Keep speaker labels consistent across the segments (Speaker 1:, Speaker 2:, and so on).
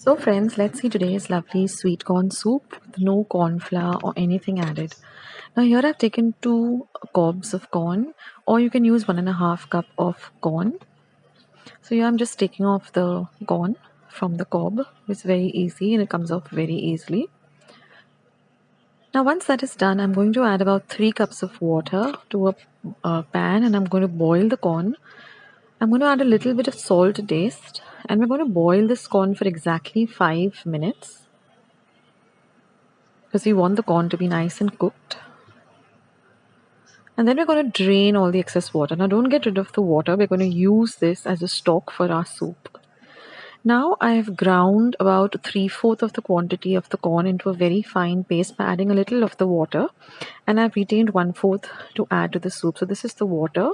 Speaker 1: So friends, let's see today's lovely sweet corn soup with no corn flour or anything added. Now here I've taken 2 cobs of corn, or you can use 1.5 cup of corn. So here I'm just taking off the corn from the cob. It's very easy and it comes off very easily. Now once that is done, I'm going to add about 3 cups of water to a pan, and I'm going to boil the corn. I'm going to add a little bit of salt to taste, and we're going to boil this corn for exactly 5 minutes because we want the corn to be nice and cooked. And then we're going to drain all the excess water. Now don't get rid of the water. We're going to use this as a stock for our soup. Now I have ground about 3/4 of the quantity of the corn into a very fine paste by adding a little of the water, and I've retained 1/4 to add to the soup. So this is the water.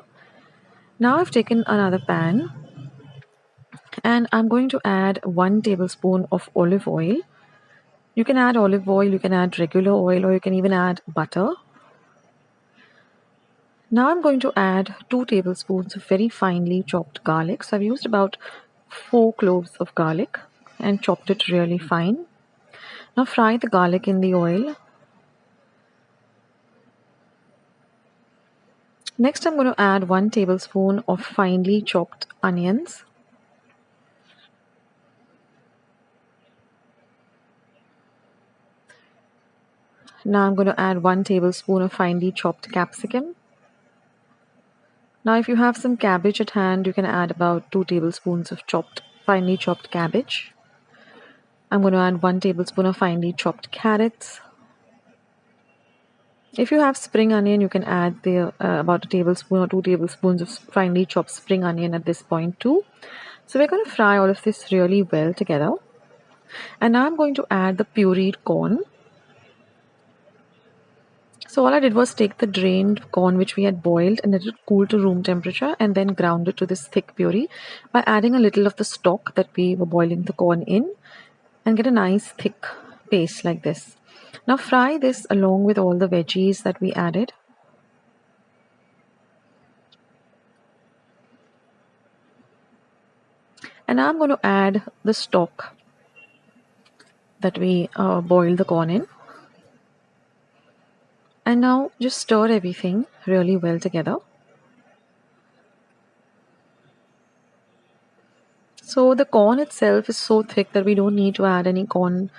Speaker 1: Now I've taken another pan and I'm going to add 1 tablespoon of olive oil. You can add olive oil, you can add regular oil, or you can even add butter. Now I'm going to add 2 tablespoons of very finely chopped garlic. So I've used about 4 cloves of garlic and chopped it really fine. Now fry the garlic in the oil. Next I'm going to add 1 tablespoon of finely chopped onions. Now I'm going to add 1 tablespoon of finely chopped capsicum. Now if you have some cabbage at hand, you can add about 2 tablespoons of finely chopped cabbage. I'm going to add 1 tablespoon of finely chopped carrots. If you have spring onion, you can add about a tablespoon or 2 tablespoons of finely chopped spring onion at this point too. So we're going to fry all of this really well together. And now I'm going to add the pureed corn. So all I did was take the drained corn which we had boiled and let it cool to room temperature, and then ground it to this thick puree by adding a little of the stock that we were boiling the corn in, and get a nice thick paste like this. Now fry this along with all the veggies that we added. And now I'm going to add the stock that we boiled the corn in. And now just stir everything really well together. So the corn itself is so thick that we don't need to add any corn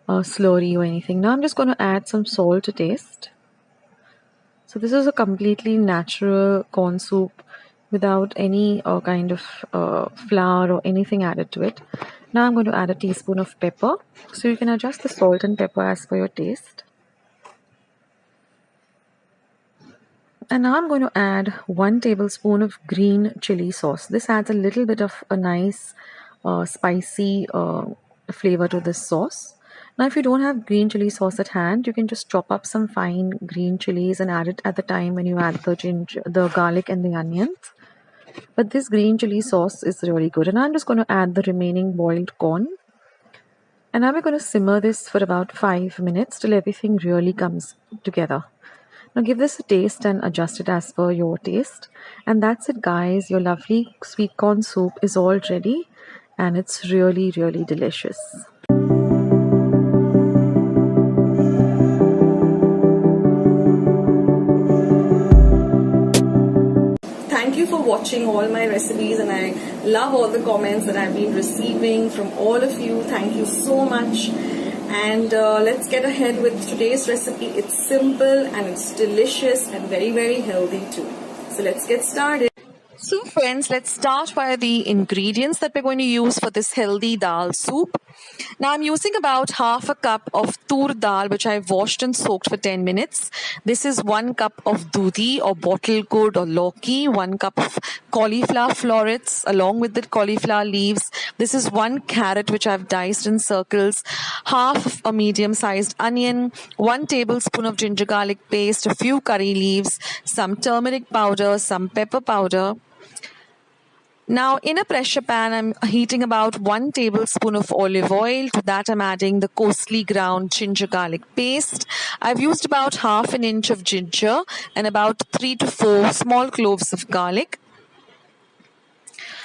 Speaker 1: slurry or anything. Now I'm just going to add some salt to taste. So this is a completely natural corn soup without any kind of flour or anything added to it. Now I'm going to add a teaspoon of pepper. So you can adjust the salt and pepper as per your taste. And now I'm going to add 1 tablespoon of green chili sauce. This adds a little bit of a nice spicy flavor to this sauce. Now if you don't have green chili sauce at hand, you can just chop up some fine green chilies and add it at the time when you add the garlic and the onions. But this green chili sauce is really good. And I'm just going to add the remaining boiled corn. And now we're going to simmer this for about 5 minutes till everything really comes together. Now give this a taste and adjust it as per your taste. And that's it guys, your lovely sweet corn soup is all ready, and it's really delicious.
Speaker 2: Thank you for watching all my recipes, and I love all the comments that I've been receiving from all of you. Thank you so much. And let's get ahead with today's recipe. It's simple and it's delicious and very healthy too. So let's get started. So friends, let's start by the ingredients that we're going to use for this healthy dal soup. Now I'm using about half a cup of tur dal, which I've washed and soaked for 10 minutes. This is 1 cup of dudhi or bottle gourd or lauki, 1 cup of cauliflower florets along with the cauliflower leaves. This is 1 carrot which I've diced in circles, half of a medium-sized onion, 1 tablespoon of ginger garlic paste, a few curry leaves, some turmeric powder, some pepper powder. Now in a pressure pan, I'm heating about 1 tablespoon of olive oil. To that I'm adding the coarsely ground ginger garlic paste. I've used about half an inch of ginger and about 3 to 4 small cloves of garlic.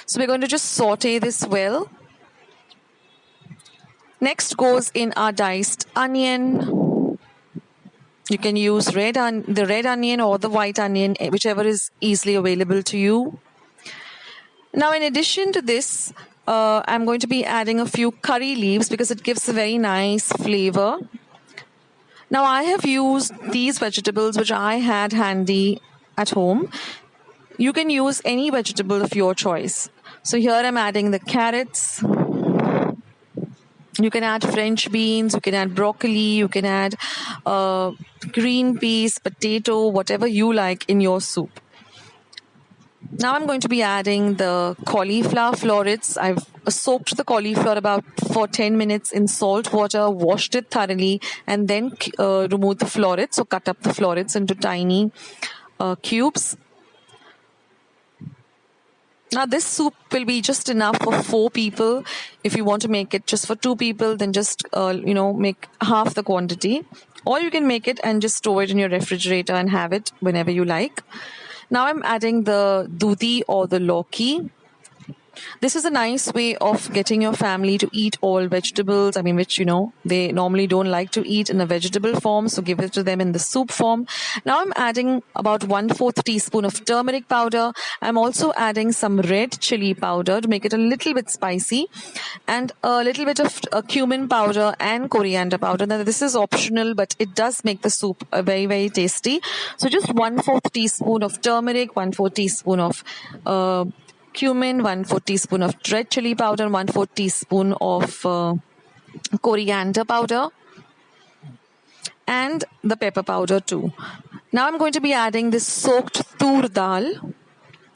Speaker 2: So we're going to just saute this well.
Speaker 1: Next goes in our diced onion. You can use the red onion or the white onion, whichever is easily available to you. Now, in addition to this, I'm going to be adding a few curry leaves because it gives a very nice flavor. Now, I have used these vegetables which I had handy at home. You can use any vegetable of your choice. So here I'm adding the carrots. You can add French beans, you can add broccoli, you can add green peas, potato, whatever you like in your soup. Now I'm going to be adding the cauliflower florets. I've soaked the cauliflower for 10 minutes in salt water, washed it thoroughly, and then removed the florets. So cut up the florets into tiny cubes. Now this soup will be just enough for 4 people. If you want to make it just for 2 people, then just make half the quantity. Or you can make it and just store it in your refrigerator and have it whenever you like. Now I'm adding the dudi or the lauki. This is a nice way of getting your family to eat all vegetables, which, they normally don't like to eat in a vegetable form, so give it to them in the soup form. Now I'm adding about 1/4 teaspoon of turmeric powder. I'm also adding some red chili powder to make it a little bit spicy, and a little bit of cumin powder and coriander powder. Now this is optional, but it does make the soup very, very tasty. So just 1/4 teaspoon of turmeric, 1/4 teaspoon of cumin, 1/4 teaspoon of red chili powder, 1/4 teaspoon of coriander powder, and the pepper powder too. Now I'm going to be adding this soaked tur dal.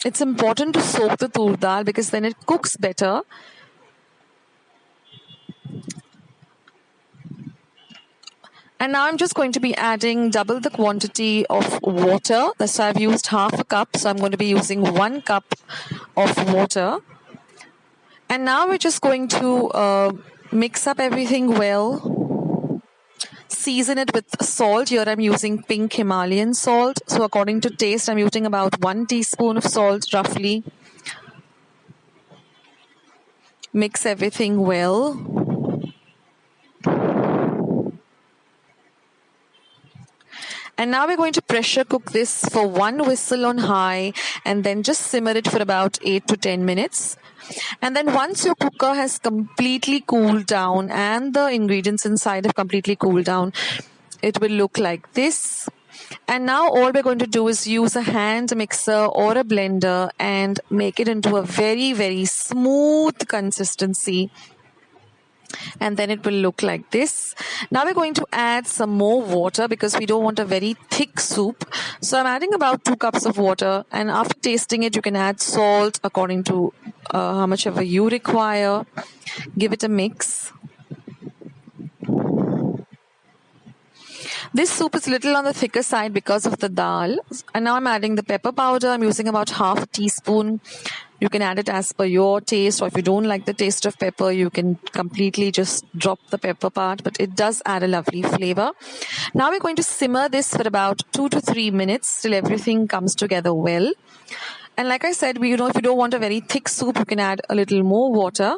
Speaker 1: It's important to soak the tur dal because then it cooks better. And now I'm just going to be adding double the quantity of water. So I've used half a cup. So I'm going to be using 1 cup of water. And now we're just going to mix up everything well. Season it with salt. Here I'm using pink Himalayan salt. So according to taste, I'm using about 1 teaspoon of salt roughly. Mix everything well. And now we're going to pressure cook this for 1 whistle on high and then just simmer it for about 8 to 10 minutes. And then once your cooker has completely cooled down and the ingredients inside have completely cooled down, it will look like this. And now all we're going to do is use a hand mixer or a blender and make it into a very, very smooth consistency. And then it will look like this. Now we're going to add some more water because we don't want a very thick soup. So I'm adding about 2 cups of water, and after tasting it, you can add salt according to how much ever you require. Give it a mix. This soup is a little on the thicker side because of the dal. And now I'm adding the pepper powder. I'm using about half a teaspoon. You can add it as per your taste, or if you don't like the taste of pepper, you can completely just drop the pepper part, but it does add a lovely flavor. Now we're going to simmer this for about 2 to 3 minutes till everything comes together well. And like I said, if you don't want a very thick soup, you can add a little more water.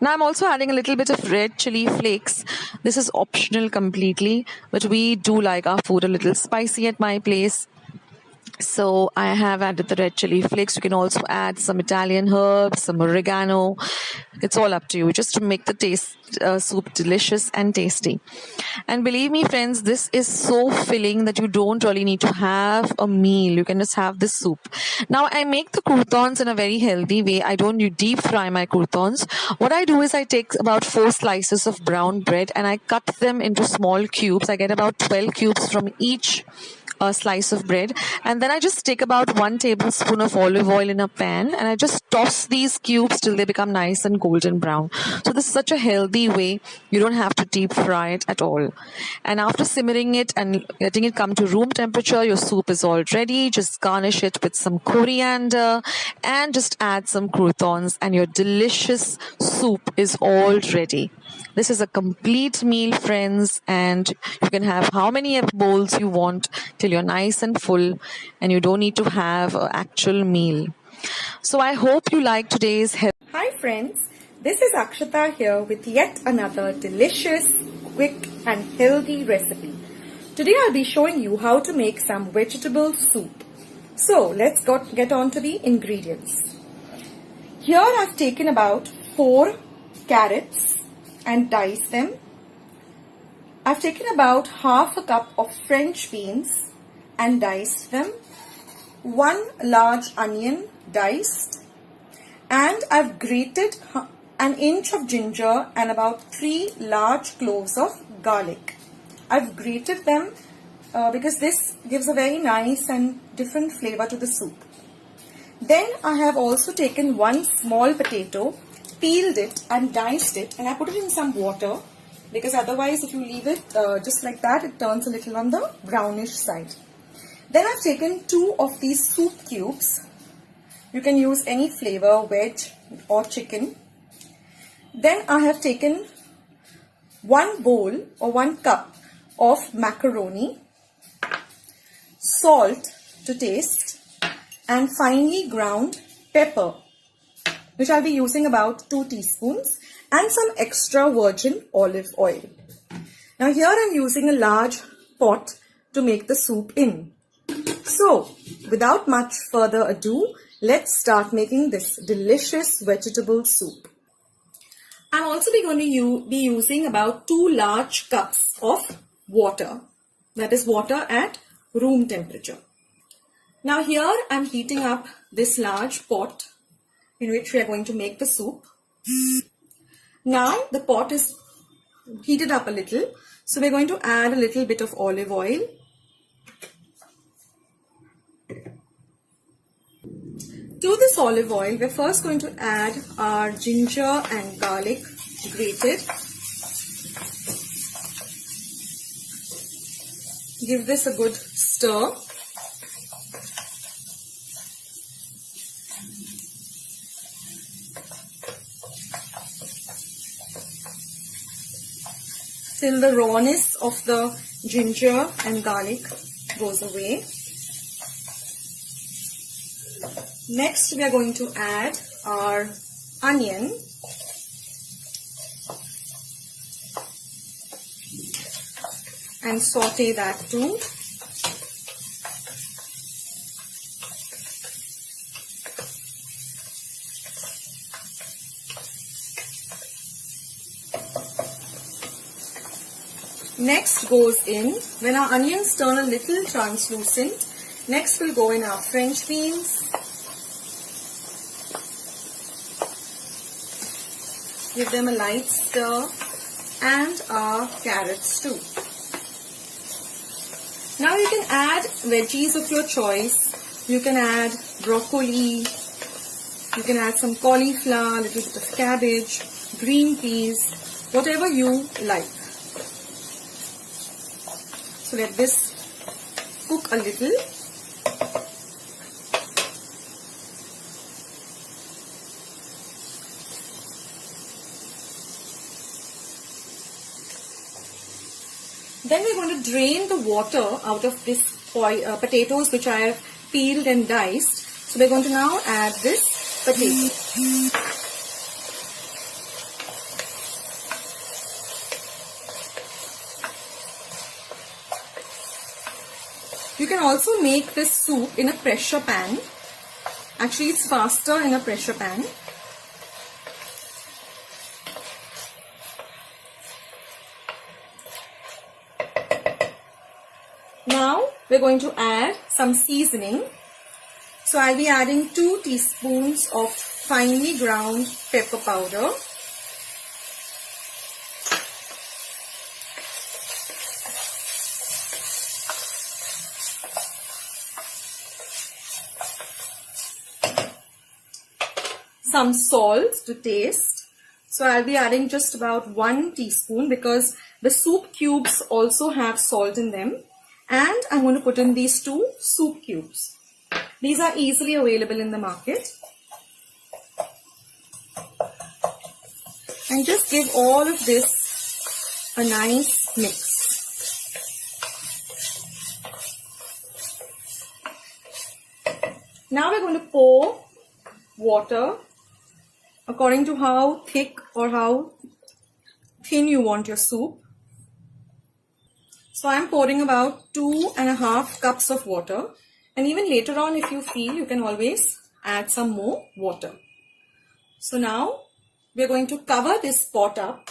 Speaker 1: Now I'm also adding a little bit of red chili flakes. This is optional completely, but we do like our food a little spicy at my place. So I have added the red chili flakes. You can also add some Italian herbs, some oregano. It's all up to you, just to make the soup delicious and tasty. And believe me, friends, this is so filling that you don't really need to have a meal. You can just have this soup. Now I make the croutons in a very healthy way. I don't deep fry my croutons. What I do is I take about 4 slices of brown bread and I cut them into small cubes. I get about 12 cubes from each a slice of bread, and then I just take about 1 tablespoon of olive oil in a pan and I just toss these cubes till they become nice and golden brown. So this is such a healthy way. You don't have to deep fry it at all. And after simmering it and letting it come to room temperature, your soup is all ready. Just garnish it with some coriander and just add some croutons and your delicious soup is all ready. This is a complete meal, friends, and you can have how many bowls you want till you're nice and full and you don't need to have an actual meal. So I hope you like today's
Speaker 2: Hi friends, This is Akshata here with yet another delicious, quick and healthy recipe. Today I'll be showing you how to make some vegetable soup. So let's get on to the ingredients. Here I've taken about 4 carrots and diced them. I've taken about half a cup of French beans and diced them. 1 large onion diced. And I've grated an inch of ginger and about 3 large cloves of garlic. I've grated them because this gives a very nice and different flavor to the soup. Then I have also taken 1 small potato, peeled it and diced it, and I put it in some water because otherwise if you leave it just like that, it turns a little on the brownish side. Then I've taken 2 of these soup cubes. You can use any flavor, veg or chicken. Then I have taken 1 bowl or 1 cup of macaroni, salt to taste, and finely ground pepper, which I'll be using about 2 teaspoons, and some extra virgin olive oil. Now here I'm using a large pot to make the soup in. So without much further ado, let's start making this delicious vegetable soup. I'm also going to be using about 2 large cups of water, that is water at room temperature. Now here I'm heating up this large pot in which we are going to make the soup. Now the pot is heated up a little, so we're going to add a little bit of olive oil. To this olive oil, we're first going to add our ginger and garlic grated. Give this a good stir. Till the rawness of the ginger and garlic goes away. Next, we are going to add our onion and saute that too. Next goes in, when our onions turn a little translucent, next will go in our French beans. Give them a light stir, and our carrots too. Now you can add veggies of your choice. You can add broccoli, you can add some cauliflower, a little bit of cabbage, green peas, whatever you like. So let this cook a little. Then we're going to drain the water out of this potatoes which I have peeled and diced. So we're going to now add this potato. You can also make this soup in a pressure pan. Actually, it's faster in a pressure pan. Now we're going to add some seasoning. So I'll be adding 2 teaspoons of finely ground pepper powder. Some salt to taste. So I'll be adding just about 1 teaspoon because the soup cubes also have salt in them. And I'm going to put in these 2 soup cubes. These are easily available in the market. And just give all of this a nice mix. Now we're going to pour water according to how thick or how thin you want your soup. So I'm pouring about 2.5 cups of water, and even later on, if you feel, you can always add some more water. So now we're going to cover this pot up.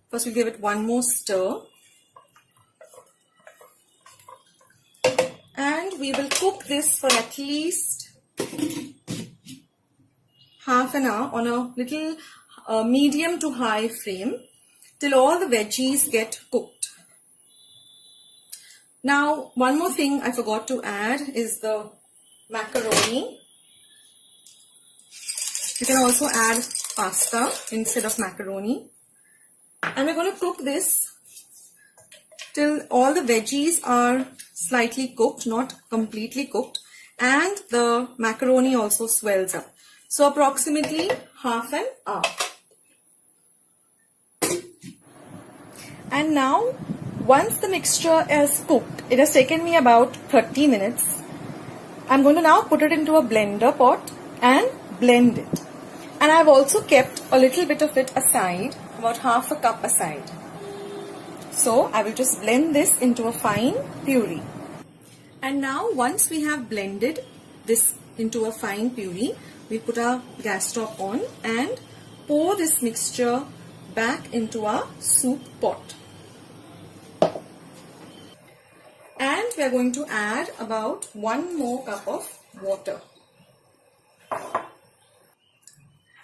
Speaker 2: First we'll give it one more stir, and we will cook this for at least half an hour on a little medium to high flame till all the veggies get cooked. Now, one more thing I forgot to add is the macaroni. You can also add pasta instead of macaroni. And we're going to cook this till all the veggies are slightly cooked, not completely cooked, and the macaroni also swells up. So approximately half an hour. And now, once the mixture is cooked, it has taken me about 30 minutes. I'm going to now put it into a blender pot and blend it. And I've also kept a little bit of it aside, about half a cup aside. So I will just blend this into a fine puree. And now once we have blended this into a fine puree, we put our gas stove on and pour this mixture back into our soup pot. And we are going to add about 1 more cup of water.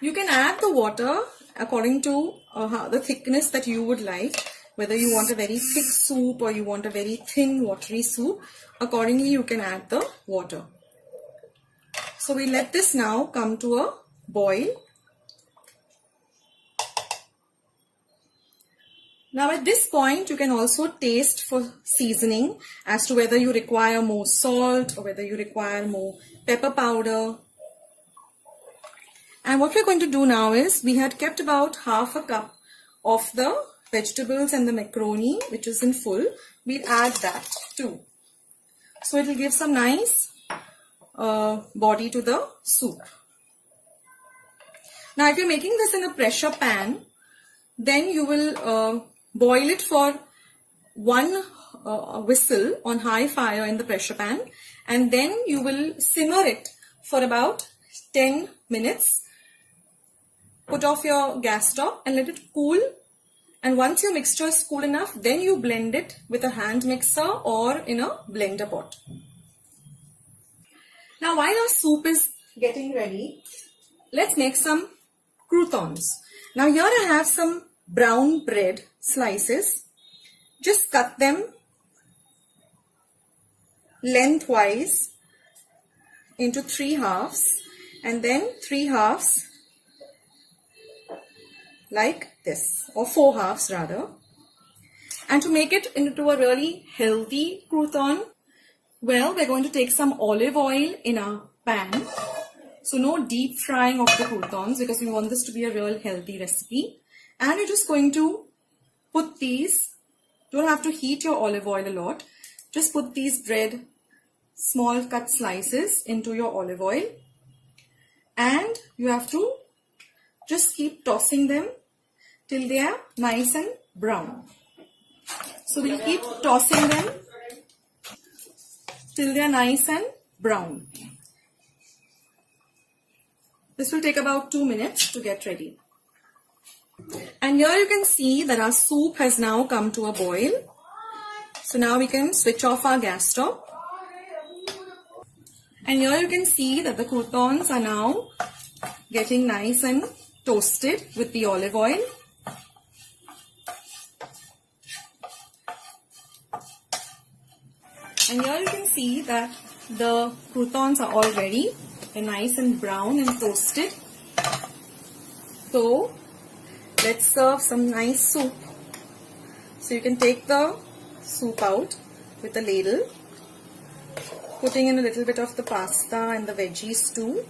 Speaker 2: You can add the water according to the thickness that you would like, whether you want a very thick soup or you want a very thin watery soup. Accordingly, you can add the water. So we let this now come to a boil. Now at this point, you can also taste for seasoning as to whether you require more salt or whether you require more pepper powder. And what we're going to do now is, we had kept about half a cup of the vegetables and the macaroni, which is in full. We'll add that too. So it will give some nice body to the soup. Now if you're making this in a pressure pan, then you will boil it for 1 whistle on high fire in the pressure pan, and then you will simmer it for about 10 minutes. Put off your gas stove and let it cool. And once your mixture is cool enough, then you blend it with a hand mixer or in a blender pot. Now while our soup is getting ready, let's make some croutons. Now here I have some brown bread slices. Just cut them lengthwise into 3 halves, and then 3 halves like this, or 4 halves rather. And to make it into a really healthy crouton, well, we're going to take some olive oil in our pan. So no deep frying of the croutons, because we want this to be a real healthy recipe. And you're just going to put these, don't have to heat your olive oil a lot, just put these bread small cut slices into your olive oil, and you have to just keep tossing them till they are nice and brown. So we'll keep tossing them till they are nice and brown. This will take about 2 minutes to get ready. And here you can see that our soup has now come to a boil. So now we can switch off our gas stove. And here you can see that the croutons are now getting nice and toasted with the olive oil. And here you can see that the croutons are all ready. They're nice and brown and toasted. So let's serve some nice soup. So you can take the soup out with a ladle, putting in a little bit of the pasta and the veggies too.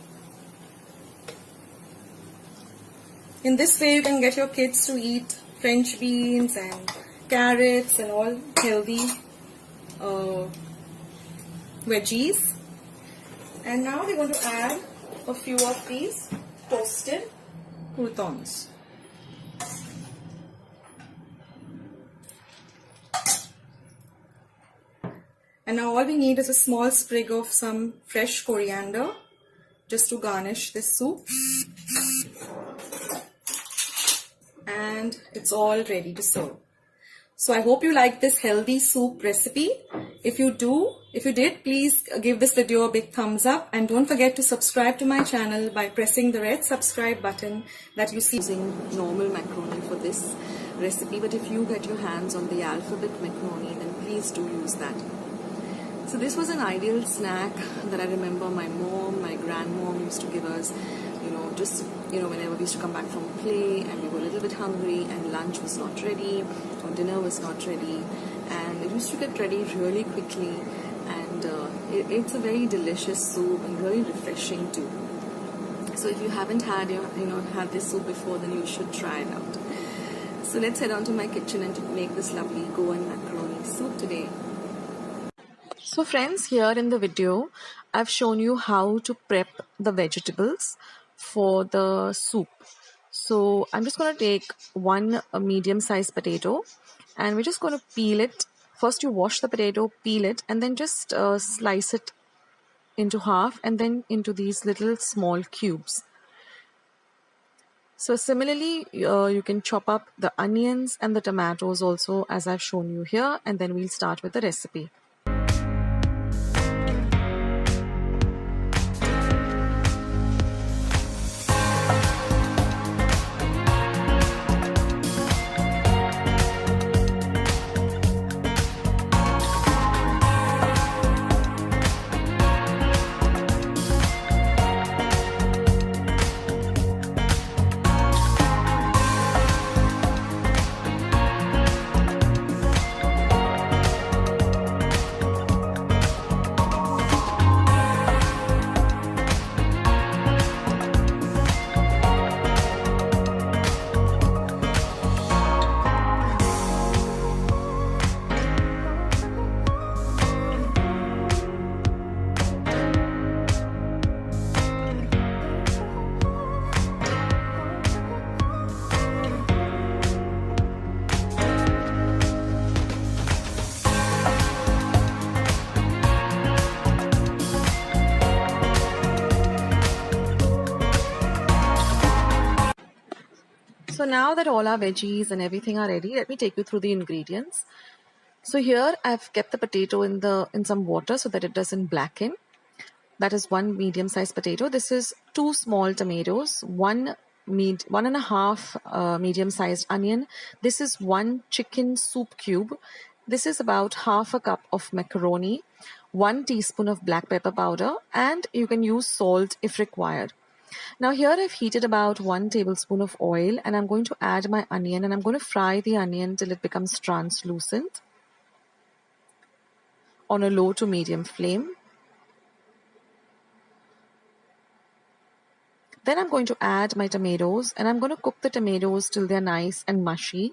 Speaker 2: In this way you can get your kids to eat French beans and carrots and all healthy veggies. And now we're going to add a few of these toasted croutons. And now all we need is a small sprig of some fresh coriander just to garnish this soup. And it's all ready to serve. So I hope you like this healthy soup recipe. If you did, please give this video a big thumbs up, and don't forget to subscribe to my channel by pressing the red subscribe button that you see. Using normal macaroni for this recipe, but if you get your hands on the alphabet macaroni, then please do use that. So this was an ideal snack that I remember my mom, my grandmom used to give us, whenever we used to come back from play and we were a little bit hungry and lunch was not ready or dinner was not ready, and it used to get ready really quickly, and it's a very delicious soup and really refreshing too. So if you haven't had this soup before, then you should try it out. So let's head on to my kitchen and make this lovely Goan macaroni soup today. So friends, here in the video, I've shown you how to prep the vegetables for the soup. So I'm just going to take one medium-sized potato, and we're just going to peel it. First you wash the potato, peel it, and then just slice it into half and then into these little small cubes. So similarly, you can chop up the onions and the tomatoes also, as I've shown you here, and then we'll start with the recipe. So now that all our veggies and everything are ready, let me take you through the ingredients. So here I've kept the potato in some water so that it doesn't blacken. That is one medium-sized potato. This is 2 small tomatoes, one and a half medium-sized onion. This is 1 chicken soup cube. This is about half a cup of macaroni, 1 teaspoon of black pepper powder, and you can use salt if required. Now here I've heated about 1 tablespoon of oil, and I'm going to add my onion, and I'm going to fry the onion till it becomes translucent on a low to medium flame. Then I'm going to add my tomatoes, and I'm going to cook the tomatoes till they're nice and mushy.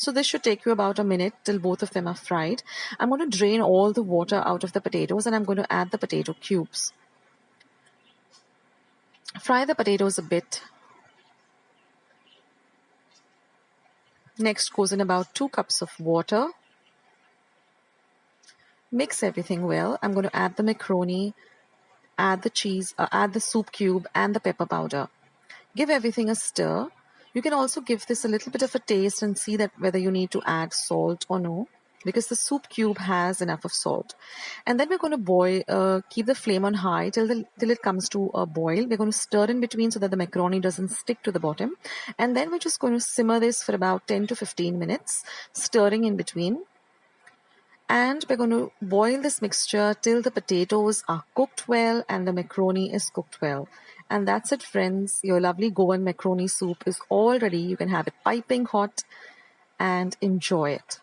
Speaker 2: So this should take you about a minute till both of them are fried. I'm going to drain all the water out of the potatoes, and I'm going to add the potato cubes. Fry the potatoes a bit. Next goes in about 2 cups of water. Mix everything well. I'm going to add the macaroni, add the cheese, add the soup cube and the pepper powder. Give everything a stir. You can also give this a little bit of a taste and see that whether you need to add salt or no, because the soup cube has enough of salt. And then we're going to keep the flame on high till it comes to a boil. We're going to stir in between so that the macaroni doesn't stick to the bottom. And then we're just going to simmer this for about 10 to 15 minutes, stirring in between. And we're going to boil this mixture till the potatoes are cooked well and the macaroni is cooked well. And that's it, friends. Your lovely Goan macaroni soup is all ready. You can have it piping hot and enjoy it.